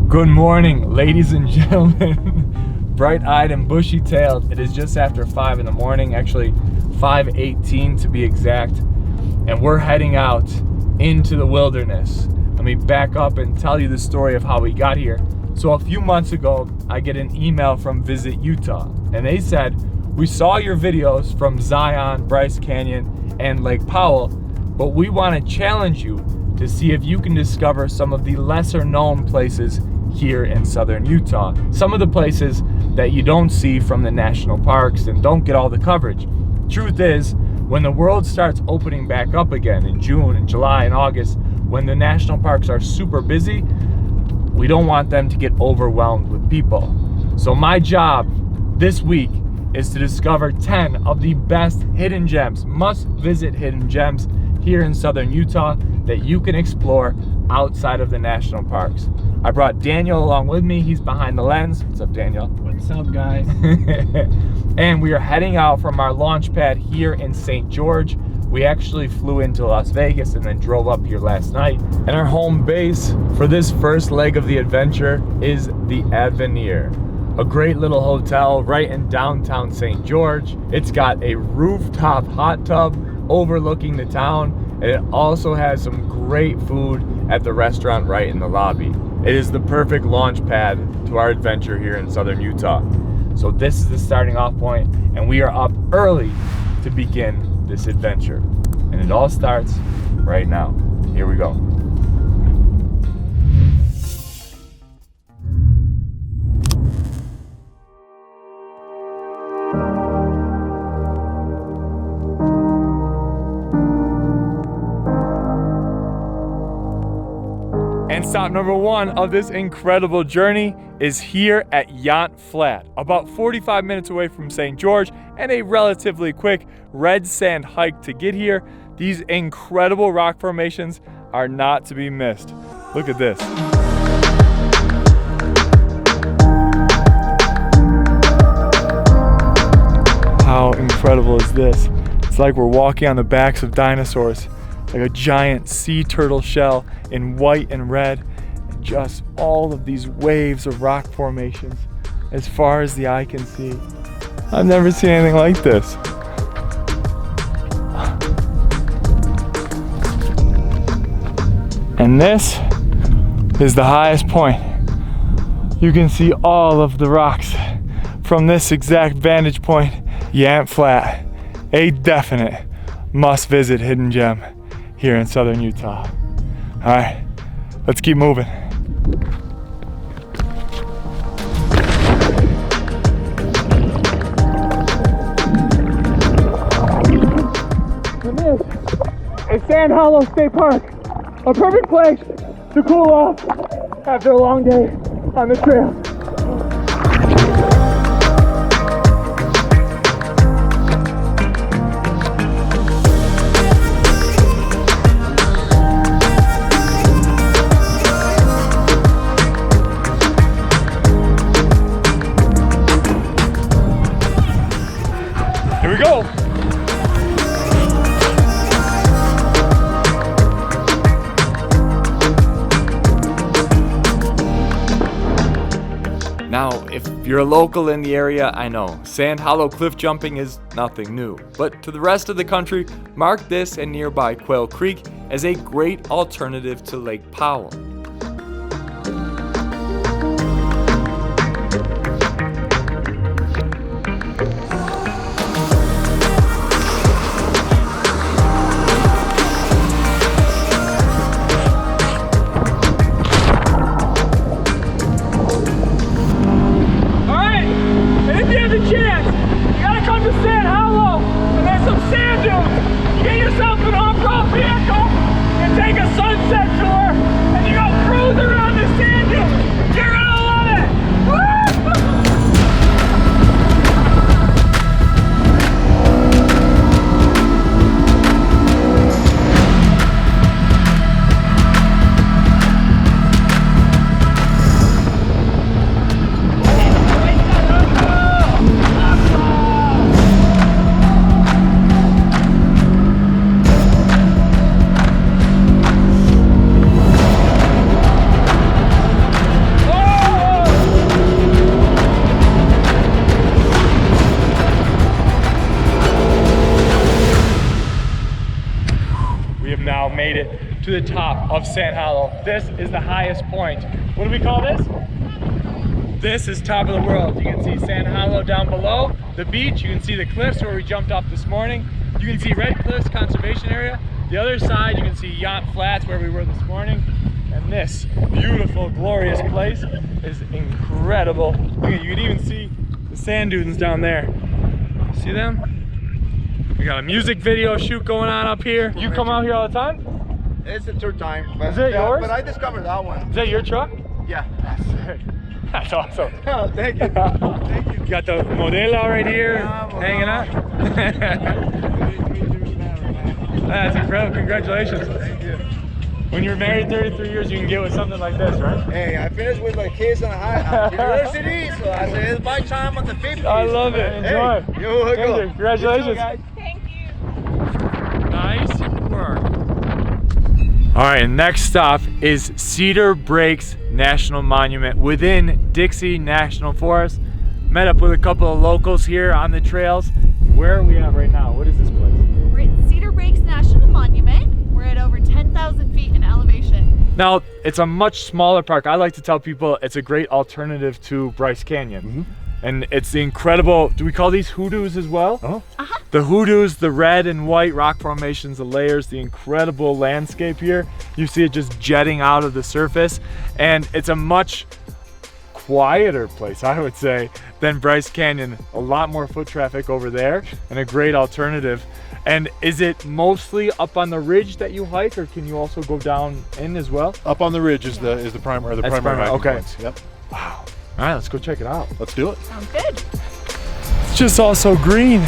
Good morning, ladies and gentlemen. Bright-eyed and bushy-tailed. It is just after 5 in the morning, actually 5:18 to be exact, and we're heading out into the wilderness. Let me back up and tell you the story of how we got here. So a few months ago, I get an email from Visit Utah, and they said, "We saw your videos from Zion, Bryce Canyon, and Lake Powell, but we want to challenge you to see if you can discover some of the lesser known places here in southern Utah. Some of the places that you don't see from the national parks and don't get all the coverage." Truth is, when the world starts opening back up again in June and July and August, when the national parks are super busy, we don't want them to get overwhelmed with people. So my job this week is to discover 10 of the best hidden gems, must-visit hidden gems here in southern Utah that you can explore outside of the national parks. I brought Daniel along with me. He's behind the lens. What's up, Daniel? What's up, guys? And we are heading out from our launch pad here in St. George. We actually flew into Las Vegas and then drove up here last night. And our home base for this first leg of the adventure is the Avenir, a great little hotel right in downtown St. George. It's got a rooftop hot tub overlooking the town, and it also has some great food at the restaurant right in the lobby. It is the perfect launch pad to our adventure here in southern Utah. So this is the starting off point, and we are up early to begin this adventure. And it all starts right now. Here we go. And stop number one of this incredible journey is here at Yant Flat, about 45 minutes away from St. George, and a relatively quick red sand hike to get here. These incredible rock formations are not to be missed. Look at this. How incredible is this? It's like we're walking on the backs of dinosaurs, like a giant sea turtle shell in white and red, and just all of these waves of rock formations as far as the eye can see. I've never seen anything like this. And this is the highest point. You can see all of the rocks from this exact vantage point. Yant Flat, a definite must-visit hidden gem here in southern Utah. All right, let's keep moving. And this is Sand Hollow State Park, a perfect place to cool off after a long day on the trail. Here we go. Now, if you're a local in the area, I know Sand Hollow cliff jumping is nothing new. But to the rest of the country, mark this and nearby Quail Creek as a great alternative to Lake Powell. Get yourself an off-road vehicle and take a sunset tour, and you go to the top of Sand Hollow. This is the highest point. What do we call this? This is top of the world. You can see Sand Hollow down below, the beach. You can see the cliffs where we jumped off this morning. You can see Red Cliffs Conservation Area. The other side, you can see Yant Flats where we were this morning. And this beautiful, glorious place is incredible. Look at, you can even see the sand dunes down there. See them? We got a music video shoot going on up here. You come out here all the time? It's the third time. But, is it yours? But I discovered that one. Is that your truck? Yeah. That's awesome. Oh, thank you. Thank you. You got the Modelo right here, hanging out. That's incredible. Congratulations. Thank you. When you're married 33 years, you can get with something like this, right? Hey, I finished with my kids on university, so I said it's my time on the 50s. I love it. Enjoy. Hey, you're welcome. Congratulations. Thank you. Nice work. All right, next stop is Cedar Breaks National Monument within Dixie National Forest. Met up with a couple of locals here on the trails. Where are we at right now? What is this place? We're at Cedar Breaks National Monument. We're at over 10,000 feet in elevation. Now, it's a much smaller park. I like to tell people it's a great alternative to Bryce Canyon. And it's the incredible, do we call these hoodoos as well? The hoodoos, the red and white rock formations, the layers, the incredible landscape here. You see it just jetting out of the surface. And it's a much quieter place, I would say, than Bryce Canyon. A lot more foot traffic over there and a great alternative. And is it mostly up on the ridge that you hike, or can you also go down in as well? Up on the ridge is the primary hiking okay. points. Yep. Wow. All right, let's go check it out. Let's do it. Sounds good. It's just all so green.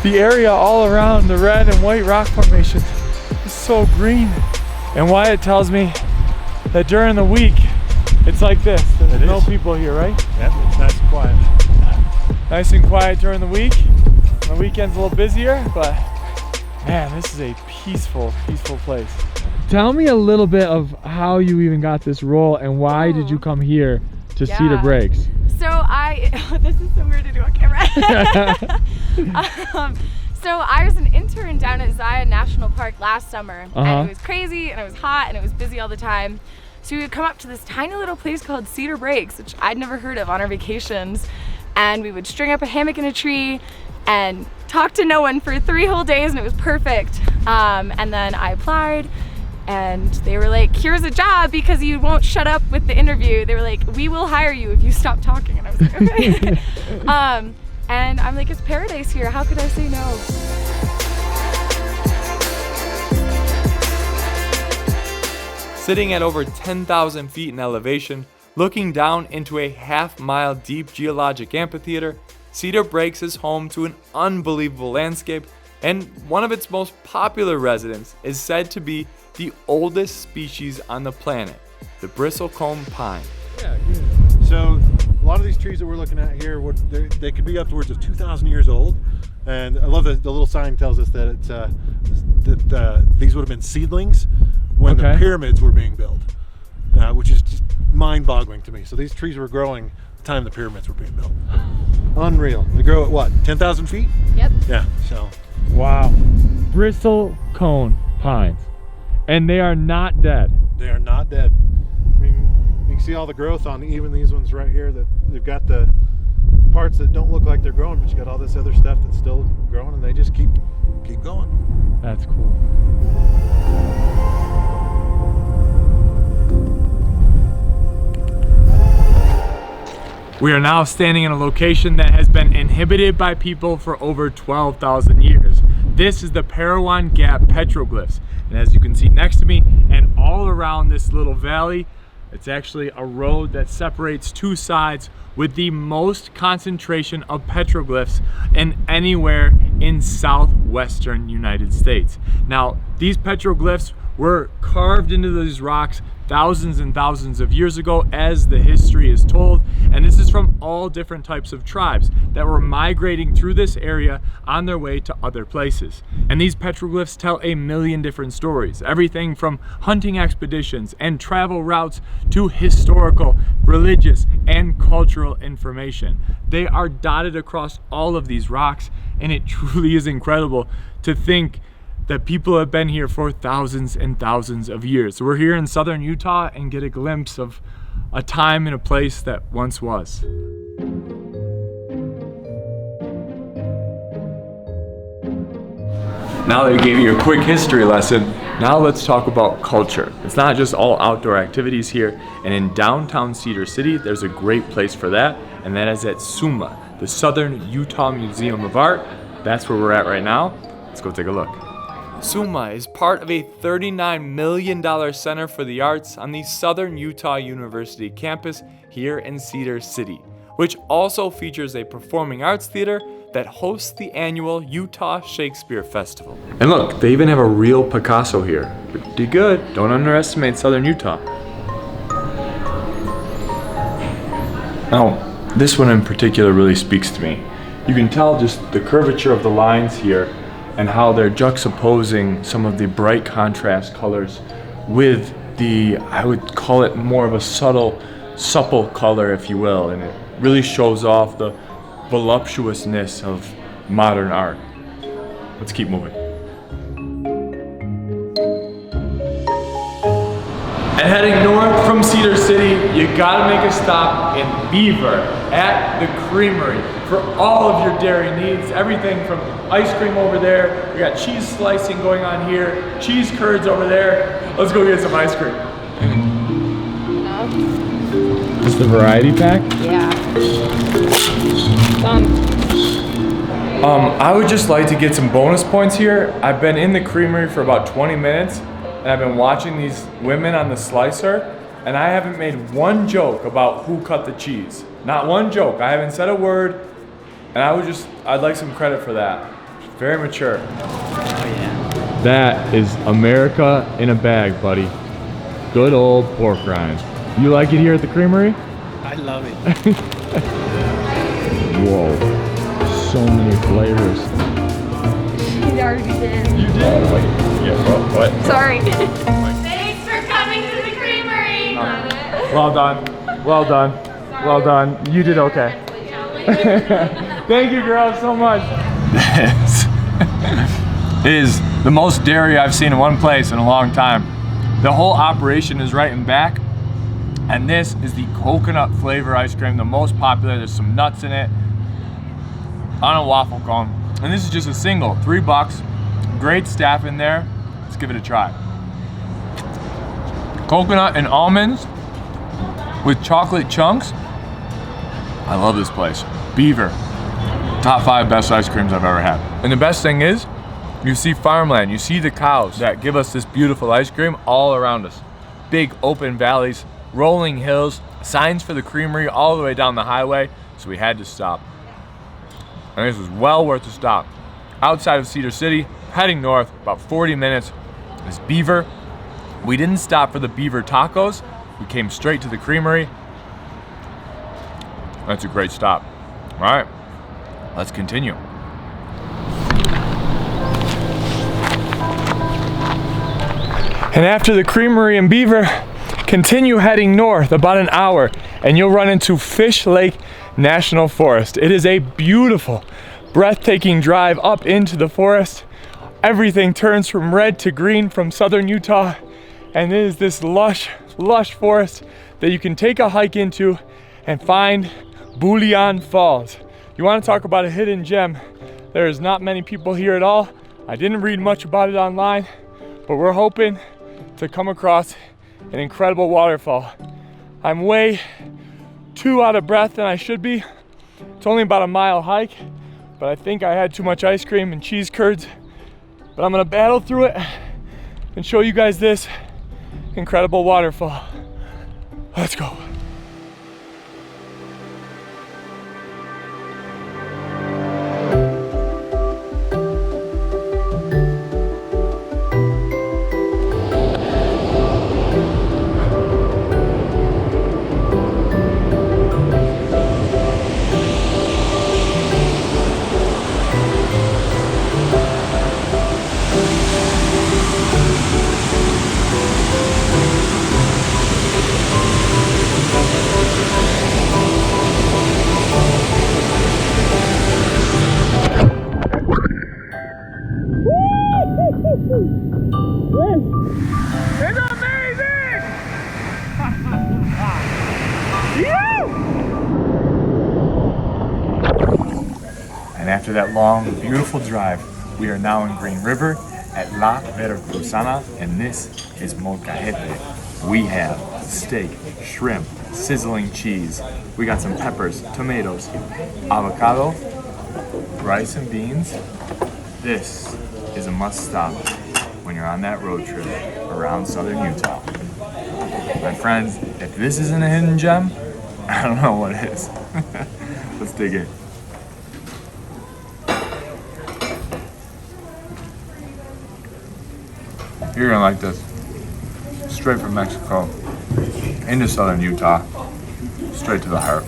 The area all around the red and white rock formations is so green. And Wyatt tells me that during the week, it's like this. There's no people here, right? Yep, it's nice and quiet. Nice and quiet during the week. The weekend's a little busier, but man, this is a peaceful, peaceful place. Tell me a little bit of how you even got this role and why did you come here to Cedar Breaks? So this is so weird to do on camera. So I was an intern down at Zion National Park last summer, and it was crazy and it was hot and it was busy all the time. So we would come up to this tiny little place called Cedar Breaks, which I'd never heard of, on our vacations. And we would string up a hammock in a tree and talk to no one for 3 whole days, and it was perfect. And then I applied, and they were like, here's a job because you won't shut up with the interview. They were like, we will hire you if you stop talking. And I was like, okay. And I'm like, it's paradise here. How could I say no? Sitting at over 10,000 feet in elevation, looking down into a half-mile deep geologic amphitheater, Cedar Breaks is home to an unbelievable landscape, and one of its most popular residents is said to be the oldest species on the planet, the bristlecone pine. Yeah, good. So a lot of these trees that we're looking at here, they could be upwards of 2,000 years old. And I love that the little sign tells us that it's these would have been seedlings when the pyramids were being built, which is just mind-boggling to me. So these trees were growing at the time the pyramids were being built. Unreal. They grow at what, 10,000 feet? Yep. Yeah, so. Wow. Bristlecone pines. And they are not dead. They are not dead. I mean, you can see all the growth on even these ones right here, that they've got the parts that don't look like they're growing, but you got all this other stuff that's still growing, and they just keep going. That's cool. We are now standing in a location that has been inhabited by people for over 12,000 years. This is the Parowan Gap Petroglyphs. And as you can see next to me and all around this little valley, it's actually a road that separates two sides with the most concentration of petroglyphs in anywhere in southwestern United States. Now, these petroglyphs were carved into these rocks thousands and thousands of years ago, as the history is told, and this is from all different types of tribes that were migrating through this area on their way to other places. And these petroglyphs tell a million different stories, everything from hunting expeditions and travel routes to historical, religious, and cultural information. They are dotted across all of these rocks, and it truly is incredible to think that people have been here for thousands and thousands of years. So we're here in southern Utah and get a glimpse of a time and a place that once was. Now that I gave you a quick history lesson, now let's talk about culture. It's not just all outdoor activities here, and in downtown Cedar City, there's a great place for that, and that is at SUMA, the Southern Utah Museum of Art. That's where we're at right now. Let's go take a look. SUMA is part of a $39 million Center for the Arts on the Southern Utah University campus here in Cedar City, which also features a performing arts theater that hosts the annual Utah Shakespeare Festival. And look, they even have a real Picasso here. Pretty good. Don't underestimate Southern Utah. Now, this one in particular really speaks to me. You can tell just the curvature of the lines here and how they're juxtaposing some of the bright contrast colors with the, I would call it more of a subtle, supple color, if you will, and it really shows off the voluptuousness of modern art. Let's keep moving. And heading north from Cedar City, you gotta make a stop in Beaver at the Creamery for all of your dairy needs. Everything from ice cream over there, we got cheese slicing going on here, cheese curds over there. Let's go get some ice cream. Just the variety pack? Yeah. I would just like to get some bonus points here. I've been in the Creamery for about 20 minutes and I've been watching these women on the slicer and I haven't made one joke about who cut the cheese. Not one joke. I haven't said a word and I'd like some credit for that. Very mature. Oh yeah. That is America in a bag, buddy. Good old pork rinds. You like it here at the Creamery? I love it. Whoa, so many flavors. You already did. You did? Yeah, what? Sorry. Thanks for coming to the Creamery. Well done. Well done. Well done. You did okay. Thank you, girls, so much. This is the most dairy I've seen in one place in a long time. The whole operation is right in back. And this is the coconut flavor ice cream, the most popular. There's some nuts in it on a waffle cone. And this is just a single, $3. Great staff in there. Let's give it a try. Coconut and almonds with chocolate chunks. I love this place. Beaver. Top 5 best ice creams I've ever had. And the best thing is, you see farmland, you see the cows that give us this beautiful ice cream all around us. Big open valleys, rolling hills, signs for the Creamery all the way down the highway, so we had to stop. And this was well worth the stop. Outside of Cedar City, heading north, about 40 minutes, is Beaver. We didn't stop for the Beaver tacos. We came straight to the Creamery. That's a great stop. All right, let's continue. And after the Creamery in Beaver, continue heading north about an hour and you'll run into Fish Lake National Forest. It is a beautiful, breathtaking drive up into the forest. Everything turns from red to green from southern Utah, and it is this lush forest that you can take a hike into and find Bullion Falls. You want to talk about a hidden gem? There is not many people here at all. I didn't read much about it online, but we're hoping to come across an incredible waterfall. I'm way too out of breath than I should be. It's only about a mile hike, but I think I had too much ice cream and cheese curds. But I'm gonna battle through it and show you guys this incredible waterfall. Let's go. And after that long, beautiful drive, we are now in Green River at La Veracruzana, and this is molcajete. We have steak, shrimp, sizzling cheese. We got some peppers, tomatoes, avocado, rice and beans. This is a must stop when you're on that road trip around southern Utah. My friends, if this isn't a hidden gem, I don't know what is. Let's dig in. You're gonna like this. Straight from Mexico into southern Utah, straight to the heart.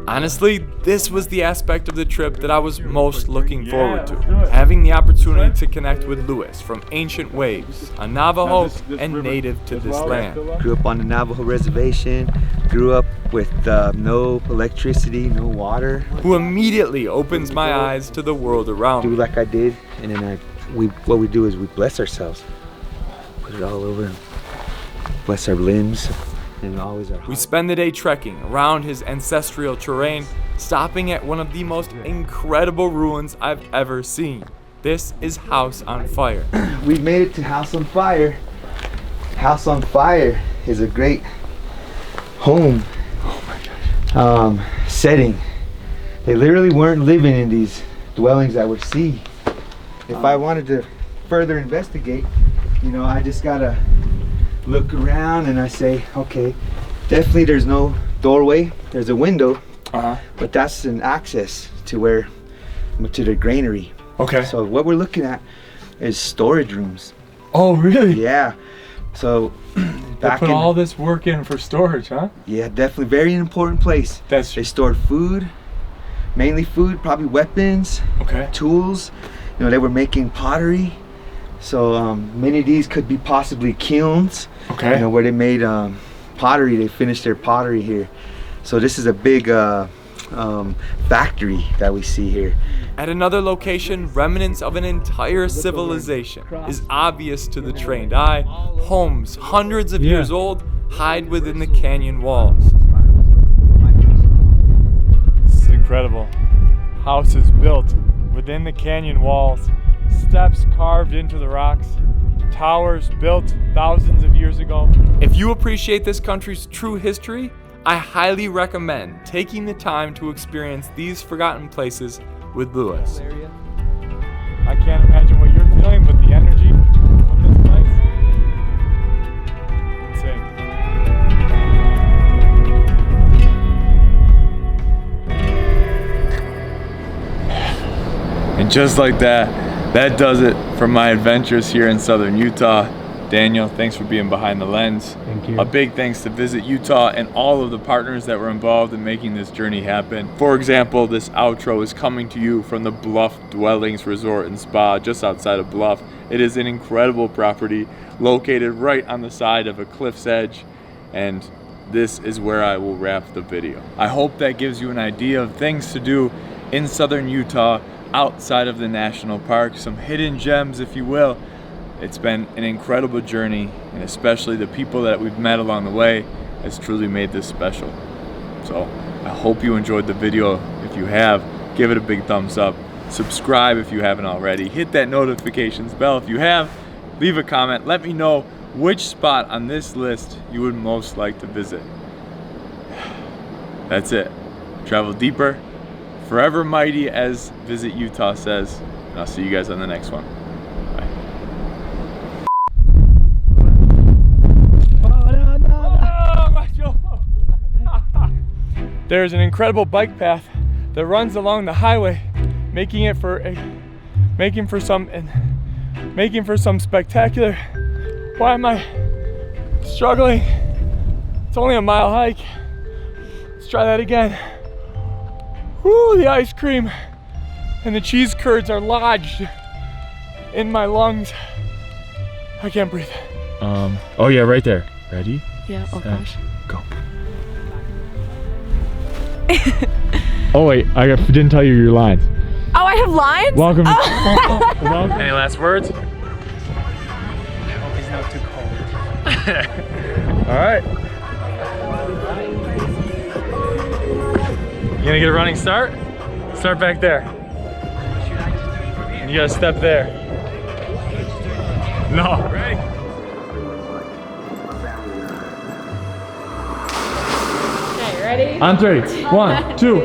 Honestly, this was the aspect of the trip that I was most looking forward to. Having the opportunity to connect with Lewis from Ancient Waves, a Navajo and native to this land. Grew up on the Navajo reservation, grew up with no electricity, no water. Who immediately opens my eyes to the world around Do me. like I did, and then what we do is we bless ourselves. Put it all over, bless our limbs. And always our We spend the day trekking around his ancestral terrain, stopping at one of the most incredible ruins I've ever seen. This is House on Fire. We made it to House on Fire. House on Fire is a great home setting. They literally weren't living in these dwellings that we see. If I wanted to further investigate, you know, I just gotta look around and I say, okay, definitely there's no doorway. There's a window, but that's an access to the granary. Okay. So what we're looking at is storage rooms. Oh, really? Yeah. So They put all this work in for storage, huh? Yeah, definitely very important place. They stored food, mainly food, probably weapons, tools. You know, they were making pottery. So many of these could be possibly kilns. You know, where they made pottery. They finished their pottery here. So this is a big factory that we see here. At another location, remnants of an entire civilization is obvious to the trained eye. Homes hundreds of years old hide within the canyon walls. This is incredible. Houses built within the canyon walls, steps carved into the rocks, towers built thousands of years ago. If you appreciate this country's true history, I highly recommend taking the time to experience these forgotten places with Lewis. I can't imagine what you're feeling, but the energy from this place, insane. And just like that, that does it for my adventures here in southern Utah. Daniel, thanks for being behind the lens. Thank you. A big thanks to Visit Utah and all of the partners that were involved in making this journey happen. For example, this outro is coming to you from the Bluff Dwellings Resort and Spa just outside of Bluff. It is an incredible property located right on the side of a cliff's edge, and this is where I will wrap the video. I hope that gives you an idea of things to do in southern Utah outside of the national park, some hidden gems if you will. It's been an incredible journey, and especially the people that we've met along the way has truly made this special. So I hope you enjoyed the video. If you have, give it a big thumbs up. Subscribe if you haven't already. Hit that notifications bell if you have. Leave a comment. Let me know which spot on this list you would most like to visit. That's it. Travel deeper, forever mighty, as Visit Utah says. And I'll see you guys on the next one. There's an incredible bike path that runs along the highway, making for some spectacular. Why am I struggling? It's only a mile hike. Let's try that again. Woo, the ice cream and the cheese curds are lodged in my lungs. I can't breathe. Oh yeah, right there. Ready? Yeah, oh gosh. Go. Oh wait, I didn't tell you your lines. Oh, I have lines? Welcome. Oh. Welcome. Any last words? not too cold. All right. You gonna get a running start? Start back there. You gotta step there. No. Ready? Okay, ready? On 3. 1, 2.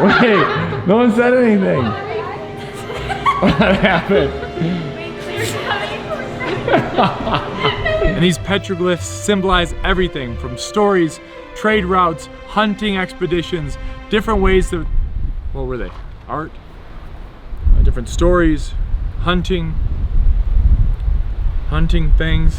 Wait, no one said anything. What happened? And these petroglyphs symbolize everything from stories, trade routes, hunting expeditions, different ways to, what were they? Art? Different stories, hunting things.